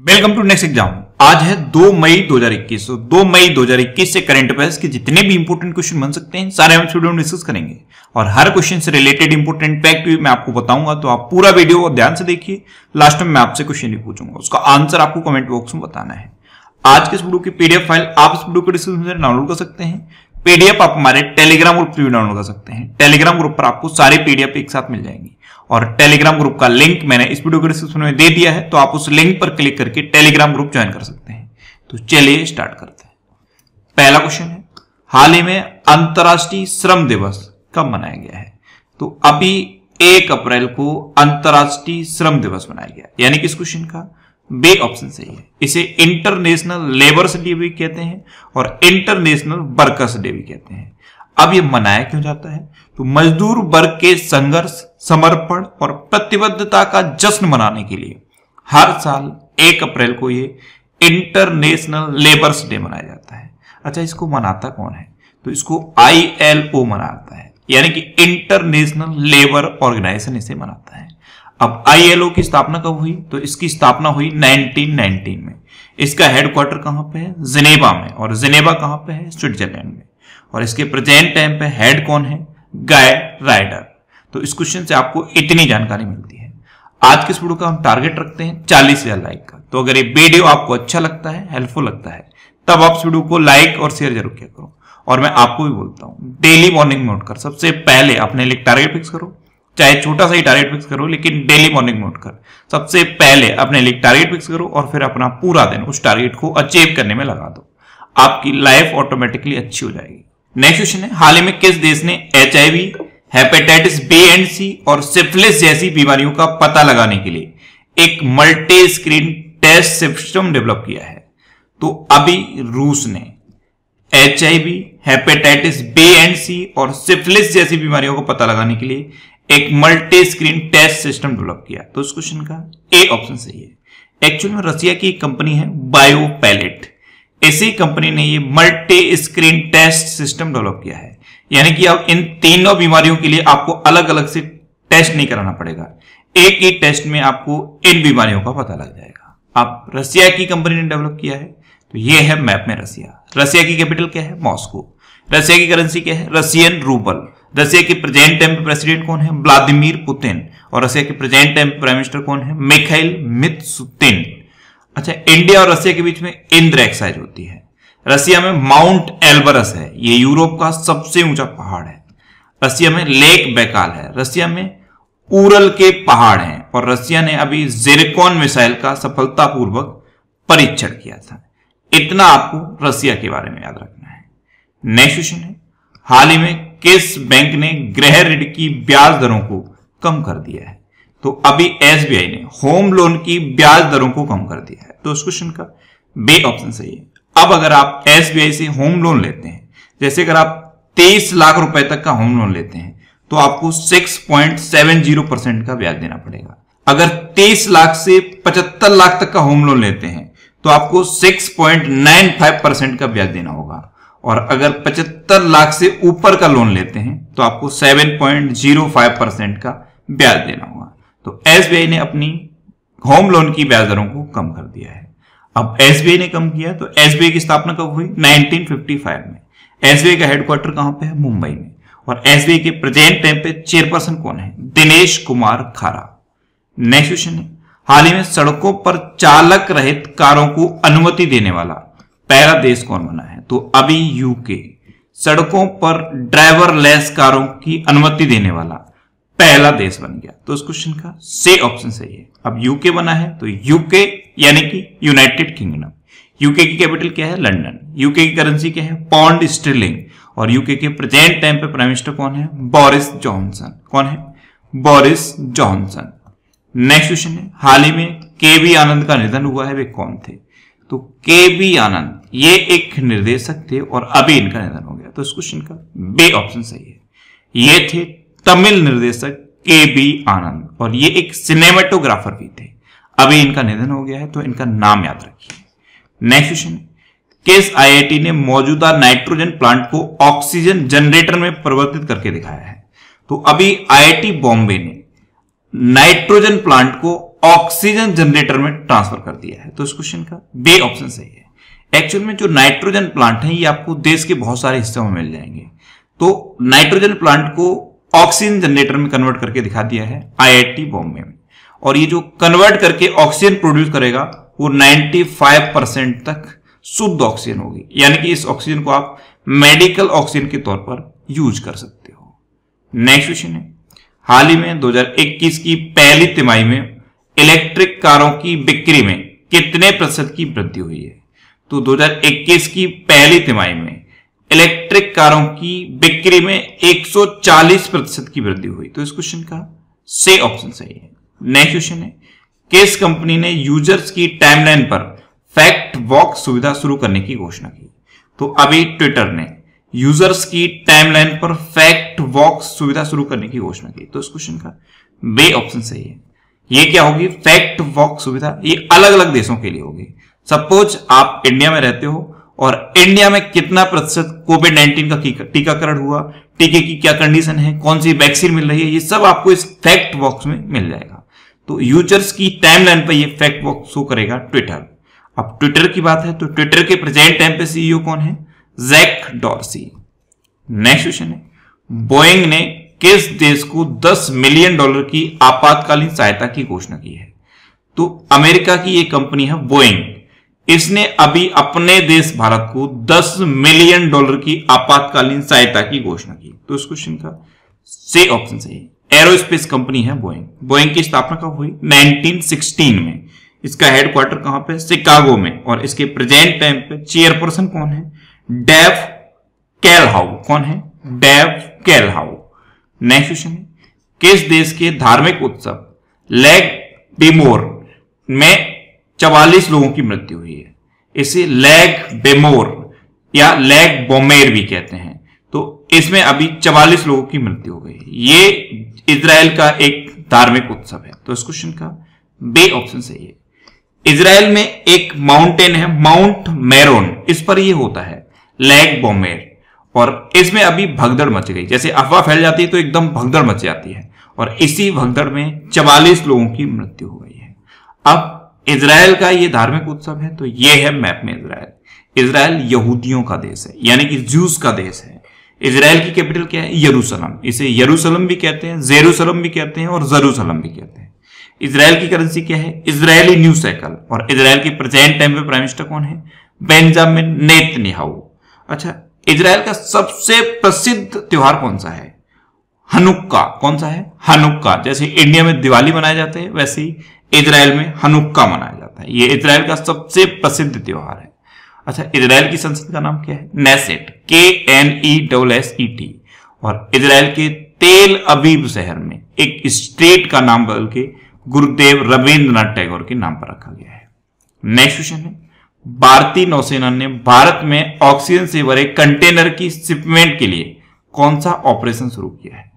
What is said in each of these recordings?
Welcome to next exam. आज है 2 मई 2021। 2 मई 2021 से करंट अफेयर्स के जितने भी इंपोर्टेंट क्वेश्चन बन सकते हैं सारे हम इस वीडियो में डिस्कस करेंगे और हर क्वेश्चन से रिलेटेड इंपोर्टेंट फैक्ट भी मैं आपको बताऊंगा, तो आप पूरा वीडियो को ध्यान से देखिए। लास्ट में मैं आपसे क्वेश्चन भी पूछूंगा, उसका आंसर आपको कमेंट बॉक्स में बताना है। आज के इस वीडियो की पीडीएफ फाइल आप इस वीडियो को डिस्क्रिप्शन में डाउनलोड कर सकते हैं। पीडीएफ आप हमारे टेलीग्राम ग्रुप पर भी डाउनलोड कर सकते हैं। टेलीग्राम ग्रुप पर आपको सारे पीडीएफ एक साथ मिल जाएंगी और टेलीग्राम ग्रुप का लिंक मैंने इस वीडियो के डिस्क्रिप्शन में दे दिया है, तो आप उस लिंक पर क्लिक करके टेलीग्राम ग्रुप ज्वाइन कर सकते हैं। तो चलिए स्टार्ट करते हैं। पहला क्वेश्चन है, हाल ही में अंतर्राष्ट्रीय श्रम दिवस कब मनाया गया है? तो अभी 1 अप्रैल को अंतर्राष्ट्रीय श्रम दिवस मनाया गया, यानी कि इस क्वेश्चन का बी ऑप्शन सही है। इसे इंटरनेशनल लेबर्स डे भी कहते हैं और इंटरनेशनल वर्कर्स डे भी कहते हैं। अब ये मनाया क्यों जाता है? तो मजदूर वर्ग के संघर्ष, समर्पण और प्रतिबद्धता का जश्न मनाने के लिए हर साल 1 अप्रैल को ये इंटरनेशनल लेबर्स डे मनाया जाता है। अच्छा, इसको मनाता कौन है? तो इसको ILO मनाता है, यानी कि इंटरनेशनल लेबर ऑर्गेनाइजेशन इसे मनाता है। अब ILO की स्थापना कब हुई? तो इसकी स्थापना हुई 1919 में। इसका हेडक्वार्टर कहां पे है? जिनेवा में। और जिनेवा कहां पे है? स्विट्जरलैंड में। और इसके प्रेजेंट टाइम पे हेड कौन है? गाय राइडर। तो इस क्वेश्चन से आपको इतनी जानकारी मिलती है। आज के इस वीडियो का हम टारगेट रखते हैं 40,000 लाइक का। तो अगर ये वीडियो आपको अच्छा लगता है, हेल्पफुल लगता है, तब आप इस वीडियो को लाइक और शेयर जरूर किया करो। और मैं आपको भी बोलता हूं, डेली मॉर्निंग में उठकर सबसे पहले अपने लिए टारगेट फिक्स करो, चाहे छोटा सा ही टारगेट फिक्स करो, लेकिन डेली मॉर्निंग में उठकर सबसे पहले अपने लिए टारगेट फिक्स करो और फिर अपना पूरा दिन उस टारगेट को अचीव करने में लगा दो। आपकी लाइफ ऑटोमेटिकली अच्छी हो जाएगी। नेक्स्ट क्वेश्चन है, हाल ही में किस देश ने HIV, hepatitis B and C और सिफिलिस जैसी बीमारियों का पता लगाने के लिए एक multi screen test system develop किया है? तो अभी रूस ने HIV, hepatitis B and C और सिफिलिस जैसी बीमारियों को पता लगाने के लिए एक multi screen test system develop किया। तो इस क्वेश्चन का ए ऑप्शन सही है। एक्चुअली में रसिया की कंपनी है बायोपैलेट। इसी कंपनी ने ये multi screen test system develop किया है, यानी कि अब इन तीनों बीमारियों के लिए आपको अलग अलग से टेस्ट नहीं कराना पड़ेगा, एक ही टेस्ट में आपको इन बीमारियों का पता लग जाएगा। अब रसिया की कंपनी ने डेवलप किया है, तो ये है मैप में रसिया। रसिया की कैपिटल क्या है? मॉस्को। रसिया की करेंसी क्या है? Russian rouble. रसिया के प्रेजेंट टाइम पे प्रेसिडेंट कौन है? Vladimir Putin. और रसिया के प्रेजेंट टाइम पे प्राइम मिनिस्टर कौन है? मिखाइल मित्सुतिन। अच्छा, इंडिया और रसिया के बीच में इंद्र एक्साइज होती है। रसिया में माउंट एल्बरस है, ये यूरोप का सबसे ऊंचा पहाड़ है। रसिया में लेक बैकाल है। रसिया में उरल के पहाड़ हैं और रसिया ने अभी जिरकॉन मिसाइल का सफलतापूर्वक परीक्षण किया था। इतना आपको रसिया के बारे में याद रखना है। नेक्स्ट क्वेश्चन है, हाल ही में किस बैंक ने गृह ऋण की ब्याज दरों को कम कर दिया है? तो अभी SBI ने होम लोन की ब्याज दरों को कम कर दिया है। तो इस क्वेश्चन का बी ऑप्शन सही है। अब अगर आप SBI से होम लोन लेते हैं, जैसे अगर आप 23 लाख रुपए तक का होम लोन लेते हैं, तो आपको 6.70% का ब्याज देना पड़ेगा। अगर 23 लाख से 75 लाख तक का होम लोन लेते हैं, तो आपको 6.95% का ब्याज देना होगा। और अगर 75 लाख से ऊपर का लोन लेते हैं, तो आपको 7.05% का ब्याज देना होगा। तो SBI ने अपनी होम लोन की ब्याज दरों को कम कर दिया है। अब SBI ने कम किया, तो SBI की स्थापना कब हुई? 1955 में। SBI का हेडक्वार्टर कहां पे है? मुंबई में। और SBI के प्रेजेंट टाइम पे चेयरपर्सन कौन है? दिनेश कुमार खारा। नेक्स्ट क्वेश्चन है, हाल ही में सड़कों पर चालक रहित कारों को अनुमति देने वाला पहला देश कौन बना है? तो अभी UK सड़कों पर ड्राइवरलेस कारों की अनुमति देने वाला पहला देश बन गया। तो इस क्वेश्चन का सी ऑप्शन सही है। अब UK बना है, तो UK यानी कि यूनाइटेड किंगडम। UK की कैपिटल क्या है? लंदन। UK की करेंसी क्या है? Pound sterling. और UK के प्रेजेंट टाइम पे प्राइम मिनिस्टर कौन है? Boris Johnson. कौन है? Boris Johnson. नेक्स्ट क्वेश्चन है, हाल ही में KB आनंद का निधन हुआ है, वे कौन थे? तो KB आनंद ये एक निर्देशक थे और अभी इनका निधन हो गया। तो इस क्वेश्चन का बी ऑप्शन सही है। ये थे तमिल निर्देशक KB आनंद और ये एक सिनेमेटोग्राफर भी थे। अभी इनका निधन हो गया है, तो इनका नाम याद रखिए। नेक्स्ट क्वेश्चन, किस IIT ने मौजूदा नाइट्रोजन प्लांट को ऑक्सीजन जनरेटर में परिवर्तित करके दिखाया है? तो अभी IIT बॉम्बे ने नाइट्रोजन प्लांट को ऑक्सीजन जनरेटर में ट्रांसफर कर दिया है? तो इस क्वेश्चन का बी ऑप्शन सही है। एक्चुअल में जो नाइट्रोजन प्लांट है ये आपको देश के बहुत सारे हिस्सों में मिल जाएंगे। तो नाइट्रोजन प्लांट को ऑक्सीजन जनरेटर में कन्वर्ट करके दिखा दिया है आईआईटी बॉम्बे में, और ये जो कन्वर्ट करके ऑक्सीजन प्रोड्यूस करेगा वो 95% तक शुद्ध ऑक्सीजन होगी, यानी कि इस ऑक्सीजन को आप मेडिकल ऑक्सीजन के तौर पर यूज कर सकते हो। नेक्स्ट क्वेश्चन है, हाल ही में 2021 की पहली तिमाही में इलेक्ट्रिक कारों की बिक्री में कितने प्रतिशत की वृद्धि हुई है? तो 2021 की पहली तिमाही में इलेक्ट्रिक कारों की बिक्री में 140% की वृद्धि हुई। तो इस क्वेश्चन का सी ऑप्शन सही है। नेक्स्ट क्वेश्चन है, किस कंपनी ने यूजर्स की टाइमलाइन पर फैक्ट वॉक सुविधा शुरू करने की घोषणा की? तो अभी ट्विटर ने यूजर्स की टाइमलाइन पर फैक्ट वॉक सुविधा शुरू करने की घोषणा की। तो इस क्वेश्चन का बी ऑप्शन सही है। ये क्या होगी फैक्ट वॉक सुविधा? ये अलग अलग देशों के लिए होगी। सपोज आप इंडिया में रहते हो और इंडिया में कितना प्रतिशत कोविड-19 का टीकाकरण हुआ, टीके की क्या कंडीशन है, कौन सी वैक्सीन मिल रही है, ये सब आपको इस फैक्ट बॉक्स में मिल जाएगा। तो यूजर्स की टाइमलाइन पर ये फैक्ट बॉक्स शो करेगा ट्विटर। अब ट्विटर की बात है तो ट्विटर के प्रेजेंट टाइम पे सीईओ कौन है? Jack Dorsey. नेक्स्ट क्वेश्चन है, बोइंग ने किस देश को $10 मिलियन की आपातकालीन सहायता की घोषणा की है? तो अमेरिका की ये कंपनी है बोइंग, इसने अभी अपने देश भारत को $10 मिलियन की आपातकालीन सहायता की घोषणा की। तो इस क्वेश्चन का सी ऑप्शन सही है। एरोस्पेस कंपनी है बोइंग। बोइंग की स्थापना कब हुई? 1916 में। इसका हेडक्वार्टर कहां पे? शिकागो में। और इसके प्रेजेंट टाइम पे चेयरपर्सन कौन है? डेव कैलहाउ। कौन है? डेव कैलहाउ। नेक्स्ट क्वेश्चन है, किस देश के धार्मिक उत्सव लेग बेमोर में 44 लोगों की मृत्यु हुई है? इसे लेग बेमोर या लेग बोमेर भी कहते हैं। तो इसमें अभी 44 लोगों की मृत्यु हो गई। ये इजराइल का एक धार्मिक उत्सव है। तो इस क्वेश्चन का बी ऑप्शन सही है। इजराइल में एक माउंटेन है माउंट मेरोन, इस पर ये होता है लेग बोमेर, और इसमें अभी भगदड़ मच गई। जैसे अफवाह फैल जाती है तो एकदम भगदड़ मच जाती है, और इसी भगदड़ में 44 लोगों की मृत्यु हो गई है। अब इजराइल का ये धार्मिक उत्सव है, तो ये है मैप में इजराइल। इजराइल यहूदियों का देश है, यानी कि ज्यूस का देश है। इजराइल की कैपिटल क्या है? यरूशलेम। इसे यरूशलेम भी कहते हैं, जेरूशलेम भी कहते हैं और जरूशलेम भी कहते हैं। इजराइल की करेंसी क्या है? Israeli new cycle. और इजराइल की प्रेजेंट टाइम पे प्राइम मिनिस्टर कौन है? Benjamin Netanyahu. अच्छा, इजराइल का सबसे प्रसिद्ध त्योहार कौन सा है? हनुक्का। कौन सा है? हनुक्का। जैसे इंडिया में दिवाली मनाए जाते हैं, वैसे ही इजराइल में हनुक्का मनाया जाता है। ये इजराइल का सबसे प्रसिद्ध त्योहार है। अच्छा, इजराइल की संसद का नाम क्या है? नेसेट। KNESSET। और इजराइल के तेल अवीव शहर में एक स्ट्रीट का नाम बदल के गुरुदेव रविंद्रनाथ टैगोर के नाम पर रखा गया है। नेक्स्ट क्वेश्चन है, भारतीय नौसेना ने भारत में ऑक्सीजन से भरे कंटेनर की शिपमेंट के लिए कौन सा ऑपरेशन शुरू किया है?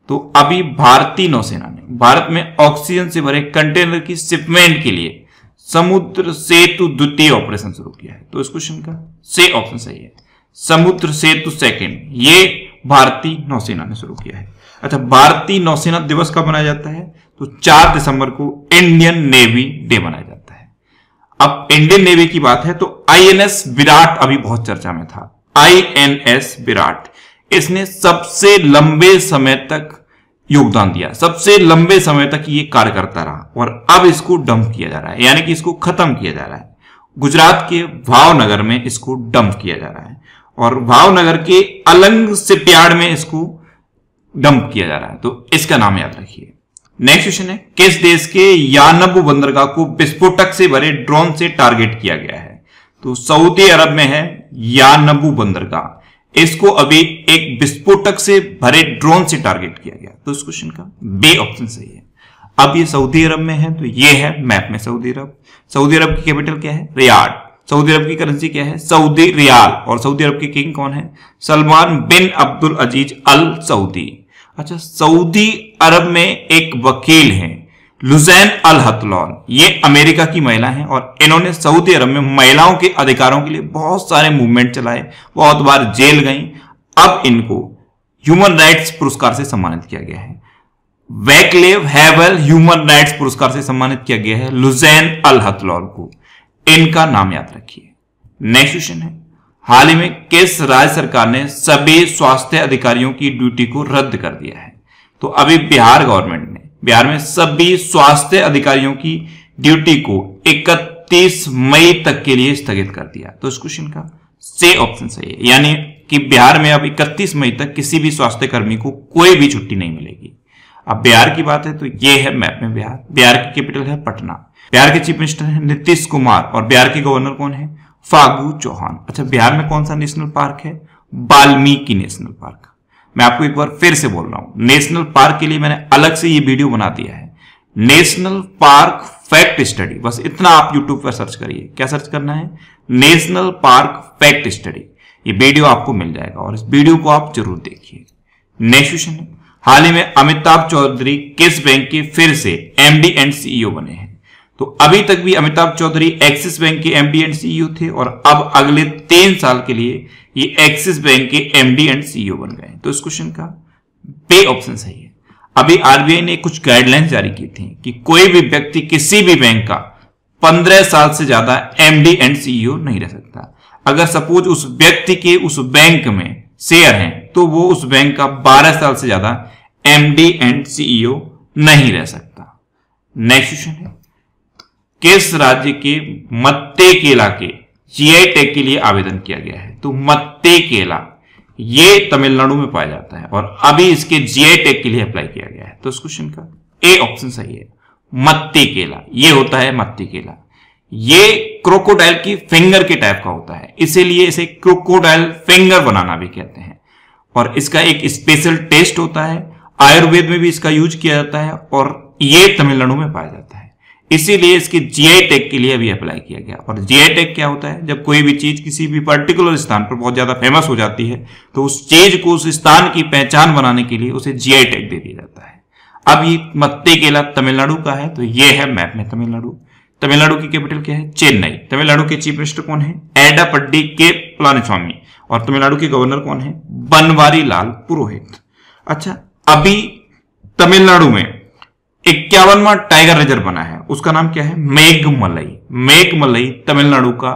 तो अभी भारतीय नौसेना ने भारत में ऑक्सीजन से भरे कंटेनर की शिपमेंट के लिए समुद्र सेतु द्वितीय ऑपरेशन शुरू किया है। तो इस क्वेश्चन का सी ऑप्शन सही है। समुद्र सेतु सेकंड, ये भारतीय नौसेना ने शुरू किया है। अच्छा, भारतीय नौसेना दिवस कब मनाया जाता है? तो 4 दिसंबर को इंडियन नेवी डे मनाया जाता है। अब इंडियन नेवी की बात है तो INS विराट अभी बहुत चर्चा में था। INS विराट, इसने सबसे लंबे समय तक योगदान दिया, सबसे लंबे समय तक ये कार्य करता रहा, और अब इसको डंप किया जा रहा है, यानी कि इसको खत्म किया जा रहा है। गुजरात के भावनगर में इसको डंप किया जा रहा है, और भावनगर के अलंग शिपयार्ड में इसको डंप किया जा रहा है। तो इसका नाम याद रखिए। नेक्स्ट क्वेश्चन है, किस देश के यानबू बंदरगाह को विस्फोटक से भरे ड्रोन से टारगेट किया गया है? तो सऊदी अरब में है यानबू बंदरगाह। इसको अभी एक विस्फोटक से भरे ड्रोन से टारगेट किया गया। तो इस क्वेश्चन का बी ऑप्शन सही है। अब ये सऊदी अरब में है, तो ये है मैप में सऊदी अरब। सऊदी अरब की कैपिटल क्या है? रियाद। सऊदी अरब की करेंसी क्या है? Saudi riyal. और सऊदी अरब के किंग कौन है? Salman bin Abdul Aziz Al Saudi. अच्छा, सऊदी अरब में एक वकील हैं लुजैन अल हतलौन, ये अमेरिका की महिला हैं, और इन्होंने सऊदी अरब में महिलाओं के अधिकारों के लिए बहुत सारे मूवमेंट चलाए, बहुत बार जेल गई। अब इनको ह्यूमन राइट्स पुरस्कार से सम्मानित किया गया है। वैक्लेव हैवल ह्यूमन राइट्स पुरस्कार से सम्मानित किया गया है लुजैन अल हथलौल को। इनका नाम याद रखिए। नेक्स्ट क्वेश्चन है, हाल ही में किस राज्य सरकार ने सभी स्वास्थ्य अधिकारियों की ड्यूटी को रद्द कर दिया है? तो अभी बिहार गवर्नमेंट ने बिहार में सभी स्वास्थ्य अधिकारियों की ड्यूटी को 31 मई तक के लिए स्थगित कर दिया। तो इस क्वेश्चन का सी ऑप्शन सही है, यानी कि बिहार में अब 31 मई तक किसी भी स्वास्थ्य कर्मी को कोई भी छुट्टी नहीं मिलेगी। अब बिहार की बात है तो ये है मैप में बिहार। बिहार की कैपिटल है पटना। बिहार के चीफ मिनिस्टर है नीतीश कुमार और बिहार के गवर्नर कौन है? फागू चौहान। अच्छा, बिहार में कौन सा नेशनल पार्क है? Valmiki national park. मैं आपको एक बार फिर से बोल रहा हूं, नेशनल पार्क के लिए मैंने अलग से ये वीडियो बना दिया है, नेशनल पार्क फैक्ट स्टडी। बस इतना आप यूट्यूब पर सर्च करिए। क्या सर्च करना है? National park fact study. ये वीडियो आपको मिल जाएगा और इस वीडियो को आप जरूर देखिए। नेक्स्ट क्वेश्चन है, हाल ही में अमिताभ चौधरी किस बैंक के फिर से एमडी एंड सीईओ बने हैं? तो अभी तक भी अमिताभ चौधरी एक्सिस बैंक के एमडी एंड सीईओ थे और अब अगले 3 साल के लिए ये एक्सिस बैंक के एमडी एंड सीईओ बन गए। तो इस क्वेश्चन का बी ऑप्शन सही है। अभी आरबीआई ने कुछ गाइडलाइंस जारी की थी कि कोई भी व्यक्ति किसी भी बैंक का 15 साल से ज्यादा एमडी एंड सीईओ नहीं रह सकता। अगर सपोज उस व्यक्ति के उस बैंक में शेयर हैं तो वो उस बैंक का 12 साल से ज्यादा एमडी एंड सीईओ नहीं रह सकता। नेक्स्ट क्वेश्चन है, किस राज्य के मत्ते केला के जीआई टैग के लिए आवेदन किया गया है? तो मत्ते केला ये तमिलनाडु में पाया जाता है और अभी इसके जीआई टैग के लिए अप्लाई किया गया है। तो इस क्वेश्चन का ए ऑप्शन सही है। मत्ते केला ये होता है मत्ते केला। ये क्रोकोडाइल की फिंगर के टाइप का होता है, इसीलिए इसे क्रोकोडाइल फिंगर बनाना भी कहते हैं। और इसका एक स्पेशल टेस्ट होता है, आयुर्वेद में भी इसका यूज किया जाता है और ये तमिलनाडु में पाया जाता है, इसीलिए इसके जीआई टैग के लिए अभी अप्लाई किया गया। और जीआई टैग क्या होता है? जब कोई भी चीज किसी भी पर्टिकुलर स्थान पर बहुत ज्यादा फेमस हो जाती है तो उस चीज को उस स्थान की पहचान बनाने के लिए उसे जीआई टैग दे दिया जाता है। अब ये मत्ते केला तमिलनाडु का है, तो ये है मैप में तमिलनाडु। तमिलनाडु की कैपिटल क्या है? चेन्नई। तमिलनाडु के चीफ मिनिस्टर कौन है? एडापड्डी के पलानीस्वामी। और तमिलनाडु के गवर्नर कौन है? बनवारी लाल पुरोहित। अच्छा, अभी तमिलनाडु में 51वां टाइगर रिजर्व बना है, उसका नाम क्या है? मेघमलई। मेघमलई तमिलनाडु का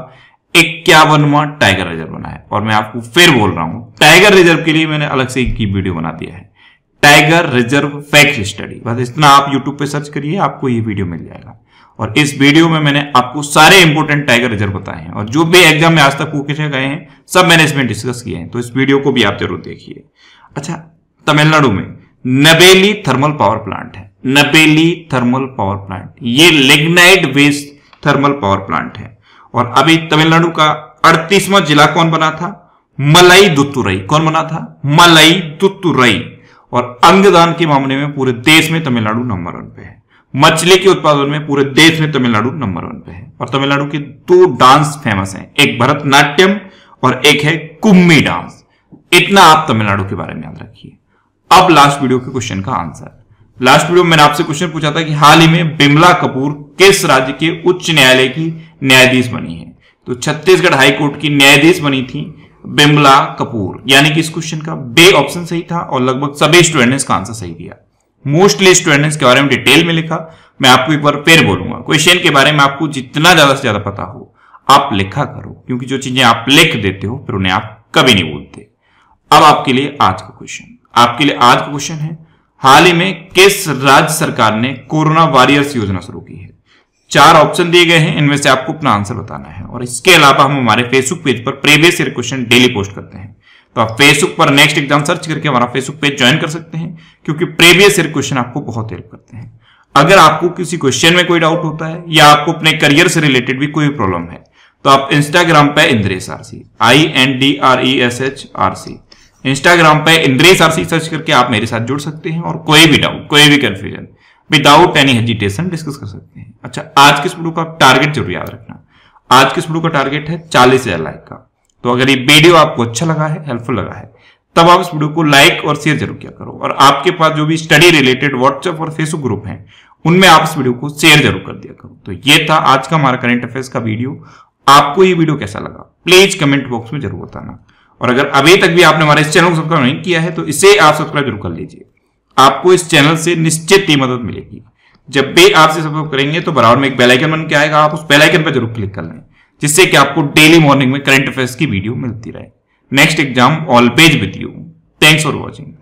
51वां टाइगर रिजर्व बना है। और मैं आपको फिर बोल रहा हूं, टाइगर रिजर्व के लिए मैंने अलग से एक वीडियो बना दिया है, टाइगर रिजर्व फैक्ट स्टडी। बस इतना आप यूट्यूब पे सर्च करिए, आपको ये वीडियो मिल जाएगा। और इस वीडियो में मैंने आपको सारे इंपोर्टेंट टाइगर रिजर्व बताए हैं और जो भी एग्जाम में आज तक पूछे गए हैं सब मैंने इसमें डिस्कस किए हैं, तो इस वीडियो को भी आप जरूर देखिए। अच्छा, तमिलनाडु में नबेली थर्मल पावर प्लांट है। नबेली थर्मल पावर प्लांट ये lignite based thermal power plant है। और अभी तमिलनाडु का 38वां जिला कौन बना था? मलाईदुतुरई। कौन बना था? मलाईदुतुरई। और अंगदान के मामले में पूरे देश में तमिलनाडु नंबर 1 पे है। मछली के उत्पादन में पूरे देश में तमिलनाडु नंबर 1 पे है। और तमिलनाडु के 2 डांस फेमस हैं, एक भरतनाट्यम और एक है कुम्मी डांस। इतना आप तमिलनाडु के बारे में याद रखिए। अब लास्ट वीडियो के क्वेश्चन का आंसर। लास्ट वीडियो में मैंने आपसे क्वेश्चन पूछा था कि हाल ही में बिमला कपूर किस राज्य के उच्च न्यायालय की न्यायाधीश बनी है? तो छत्तीसगढ़ हाईकोर्ट की न्यायाधीश बनी थी बिमला कपूर, यानी कि इस क्वेश्चन का बे ऑप्शन सही था और लगभग सभी स्टूडेंट ने इसका आंसर सही दिया। मोस्टली स्टूडेंट ने इसके बारे में डिटेल में लिखा। मैं आपको एक बार फिर बोलूंगा, क्वेश्चन के बारे में आपको जितना ज्यादा से ज्यादा पता हो आप लिखा करो, क्योंकि जो चीजें आप लिख देते हो फिर उन्हें आप कभी नहीं भूलते। अब आपके लिए आज का क्वेश्चन, है हाल ही में किस राज्य सरकार ने कोरोना वॉरियर्स योजना शुरू की है? 4 ऑप्शन दिए गए हैं, इनमें से आपको अपना आंसर बताना है। और इसके अलावा हम हमारे फेसबुक पेज पर previous year question daily post करते हैं, तो आप फेसबुक पर नेक्स्ट एग्जाम सर्च करके हमारा फेसबुक पेज ज्वाइन कर सकते हैं, क्योंकि प्रीवियस ईयर क्वेश्चन आपको बहुत हेल्प करते हैं। अगर आपको किसी क्वेश्चन में कोई डाउट होता है या आपको अपने करियर से रिलेटेड भी कोई प्रॉब्लम है तो आप इंस्टाग्राम पे इंद्रेश आरसी INDRESH इंस्टाग्राम पे इंद्रेश आरसी सर्च करके आप मेरे साथ जुड़ सकते हैं और कोई भी डाउट, कोई भी confusion without any hesitation discuss कर सकते हैं। अच्छा, आज के इस वीडियो का टारगेट जरूर याद रखना। आज के इस वीडियो का टारगेट है 40,000 लाइक का। तो अगर ये वीडियो आपको अच्छा लगा है, हेल्पफुल लगा है, तब आप इस वीडियो को लाइक और शेयर जरूर किया करो। और आपके पास जो भी स्टडी रिलेटेड व्हाट्सएप और फेसबुक ग्रुप हैं उनमें आप इस वीडियो को शेयर जरूर कर दिया करो। तो ये था आज का हमारा करंट अफेयर्स का वीडियो। आपको ये वीडियो कैसा लगा प्लीज कमेंट बॉक्स में जरूर बताना। और अगर अभी तक भी आपने हमारे इस चैनल को सब्सक्राइब नहीं किया है तो इसे आप सब्सक्राइब जरूर कर लीजिए। आपको इस चैनल से निश्चित ही मदद मिलेगी। जब भी आपसे सब्सक्राइब करेंगे तो बराबर में एक बेल आइकन बन के आएगा, आप उस बेल आइकन पर जरूर क्लिक कर लें, जिससे कि आपको डेली मॉर्निंग में करंट अफेयर्स की वीडियो मिलती रहे। Next exam always with you. Thanks for watching.